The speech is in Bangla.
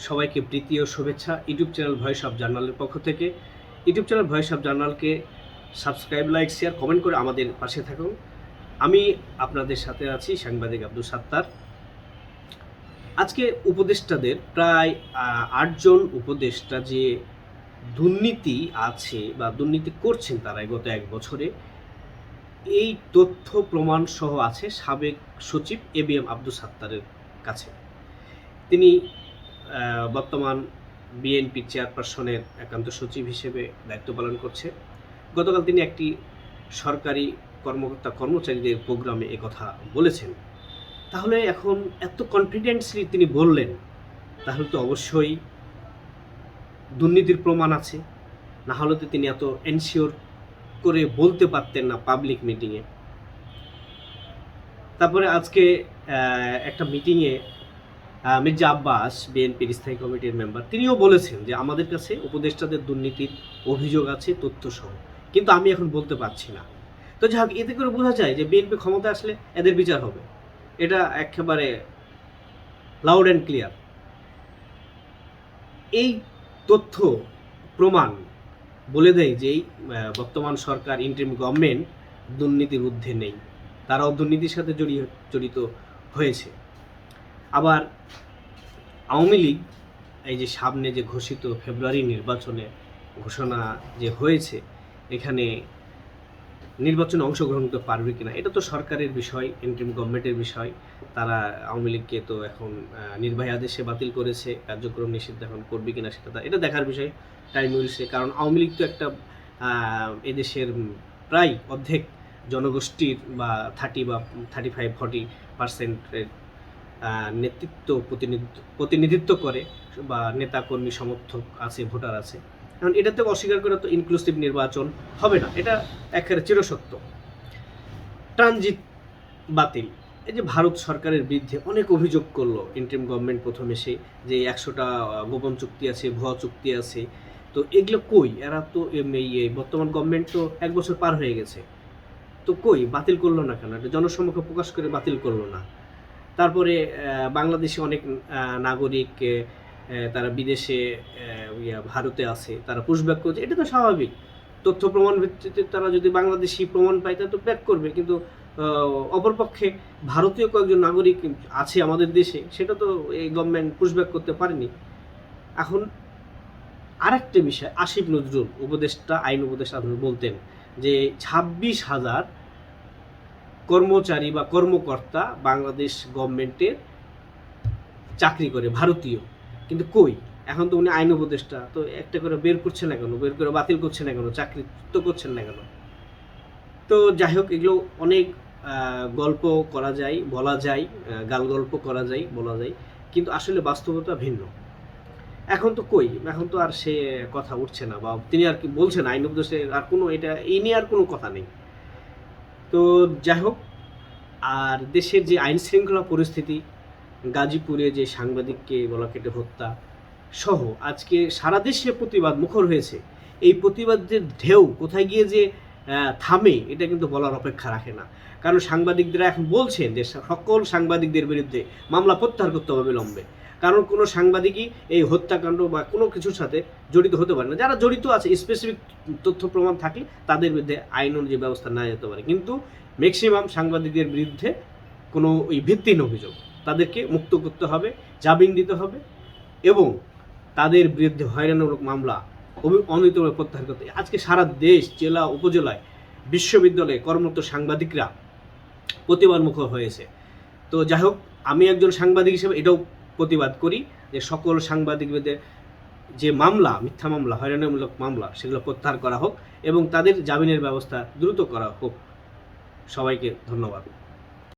সবাইকে প্রীতি ও শুভেচ্ছা ইউটিউব চ্যানেল ভয়েস অফ জার্নালের পক্ষ থেকে। ইউটিউব চ্যানেল ভয়েস অফ জার্নালকে সাবস্ক্রাইব, লাইক, শেয়ার, কমেন্ট করে আমাদের পাশে থাকুন। আমি আপনাদের সাথে আছি সাংবাদিক আব্দুল সাত্তার। আজকে উপদেষ্টাদের প্রায় ৮ জন উপদেষ্টা যে দুর্নীতি আছে বা দুর্নীতি করছেন তারা গত ১ বছরে, এই তথ্য প্রমাণ সহ আছে সাবেক সচিব ABM আব্দুল সাত্তারের কাছে। তিনি বর্তমান বিএনপি চেয়ারপারসনের একান্ত সচিব হিসেবে দায়িত্ব পালন করছে। গতকাল তিনি একটি সরকারি কর্মকর্তা কর্মচারীদের প্রোগ্রামে একথা বলেছেন। তাহলে এখন এত কনফিডেন্টলি তিনি বললেন, তাহলে তো অবশ্যই দুর্নীতির প্রমাণ আছে, না হলে তো তিনি এত এনশিওর করে বলতে পারতেন না পাবলিক মিটিংয়ে। তারপরে আজকে একটা মিটিংয়ে মির্জা আব্বাস, বিএনপির স্থায়ী কমিটির মেম্বার, তিনিও বলেছেন যে আমাদের কাছে উপদেষ্টাদের দুর্নীতির অভিযোগ আছে তথ্যসহ, কিন্তু আমি এখন বলতে পারছি না। তো যাই হোক, এতে করে বোঝা যায় যে বিএনপি ক্ষমতা আসলে এদের বিচার হবে, এটা একেবারে লাউড অ্যান্ড ক্লিয়ার। এই তথ্য প্রমাণ বলে দেয় যে বর্তমান সরকার, ইন্টারিম গভর্নমেন্ট দুর্নীতির ঊর্ধ্বে নেই, তারাও দুর্নীতির সাথে জড়িত হয়েছে। আবার আওয়ামী লীগ এই যে সামনে যে ঘোষিত ফেব্রুয়ারি নির্বাচনে ঘোষণা যে হয়েছে, এখানে নির্বাচনে অংশগ্রহণ করতে পারবে কিনা, এটা তো সরকারের বিষয়, ইন্টারিম গভর্নমেন্টের বিষয়। তারা আওয়ামী লীগকে তো এখন নির্বাহী আদেশে বাতিল করেছে, কার্যক্রম নিষিদ্ধ এখন করবে কিনা সেটা এটা দেখার বিষয়, টাইম উইলসে। কারণ আওয়ামী লীগ তো একটা এদেশের প্রায় অর্ধেক জনগোষ্ঠীর বা 30 বা 35-40% নেতৃত্ব প্রতিনিধিত্ব করে, বা নেতাকর্মী সমর্থক আছে, ভোটার আছে। এখন এটাতে অস্বীকার করে তো ইনক্লুসিভ নির্বাচন হবে না, এটা একেবারে চিরসত্য। ট্রানজিট বাতিল, এই যে ভারত সরকারের বিরুদ্ধে অনেক অভিযোগ করলো ইন্টারিম গভর্নমেন্ট প্রথম এসে, যে 100টা গোপন চুক্তি আছে, ভুয়া চুক্তি আছে। তো এগুলো কই? এরা তো এই বর্তমান গভর্নমেন্ট তো 1 বছর পার হয়ে গেছে, তো কই বাতিল করলো না কেন? এটা জনসম্মুখে প্রকাশ করে বাতিল করলো না। তারপরে বাংলাদেশে অনেক নাগরিক তারা বিদেশে ভারতে আছে, তারা পুশব্যাক করছে, এটা তো স্বাভাবিক। তথ্য প্রমাণ ভিত্তিতে তারা যদি বাংলাদেশি প্রমাণ পায় তাহলে তো ব্যাক করবে, কিন্তু অপরপক্ষে ভারতীয় কয়েকজন নাগরিক আছে আমাদের দেশে, সেটা তো এই গভর্নমেন্ট পুশব্যাক করতে পারেনি। এখন আরেকটা বিষয়, আসিফ নজরুল উপদেষ্টা, আইন উপদেষ্টা বলতেন যে 26,000 কর্মচারী বা কর্মকর্তা বাংলাদেশ গভর্নমেন্টের চাকরি করে, ভারতীয়। কিন্তু কই, এখন তো উনি আইন উপদেষ্টা, তো একটা করে বের করছেন না কেন, বের করে বাতিল করছেন না কেন, চাকরি তো করছেন না কেন? তো যাই হোক, এগুলো অনেক গল্প করা যায়, বলা যায়, গাল গল্প করা যায়, বলা যায়, কিন্তু আসলে বাস্তবতা ভিন্ন। এখন তো কই, এখন তো আর সে কথা উঠছে না, বা তিনি আর কি বলছেন আইন উপদেষ্টা, আর কোনো এটা এই নিয়ে আর কোনো কথা নেই। তো যাই হোক, আর দেশের যে আইন শৃঙ্খলা পরিস্থিতি, গাজীপুরে যে সাংবাদিককে গলা কেটে হত্যা সহ আজকে সারা দেশে প্রতিবাদ মুখর হয়েছে। এই প্রতিবাদের ঢেউ কোথায় গিয়ে যে থামে, এটা কিন্তু বলার অপেক্ষা রাখে না। কারণ সাংবাদিকরা এখন বলছেন যে সকল সাংবাদিকদের বিরুদ্ধে মামলা প্রত্যাহার করতে হবে বিলম্বে। কারণ কোনো সাংবাদিকই এই হত্যাকাণ্ড বা কোনো কিছুর সাথে জড়িত হতে পারে না। যারা জড়িত আছে, স্পেসিফিক তথ্য প্রমাণ থাকলে তাদের বিরুদ্ধে আইন অনুযায়ী ব্যবস্থা নেওয়া যেতে পারে, কিন্তু ম্যাক্সিমাম সাংবাদিকদের বিরুদ্ধে কোনো ওই ভিত্তিহীন অভিযোগ, তাদেরকে মুক্ত করতে হবে, জামিন দিতে হবে, এবং তাদের বিরুদ্ধে হয়রানিমূলক মামলা অনতিবিলম্বে প্রত্যাহার করতে। আজকে সারা দেশ, জেলা উপজেলায়, বিশ্ববিদ্যালয়ে কর্মরত সাংবাদিকরা প্রতিবাদ মুখর হয়েছে। তো যাই হোক, আমি একজন সাংবাদিক হিসেবে এটাও প্রতিবাদ করি যে সকল সাংবাদিকদের যে মামলা, মিথ্যা মামলা, হয়রানিমূলক মামলা, সেগুলো প্রত্যাহার করা হোক এবং তাদের জামিনের ব্যবস্থা দ্রুত করা হোক। সবাইকে ধন্যবাদ।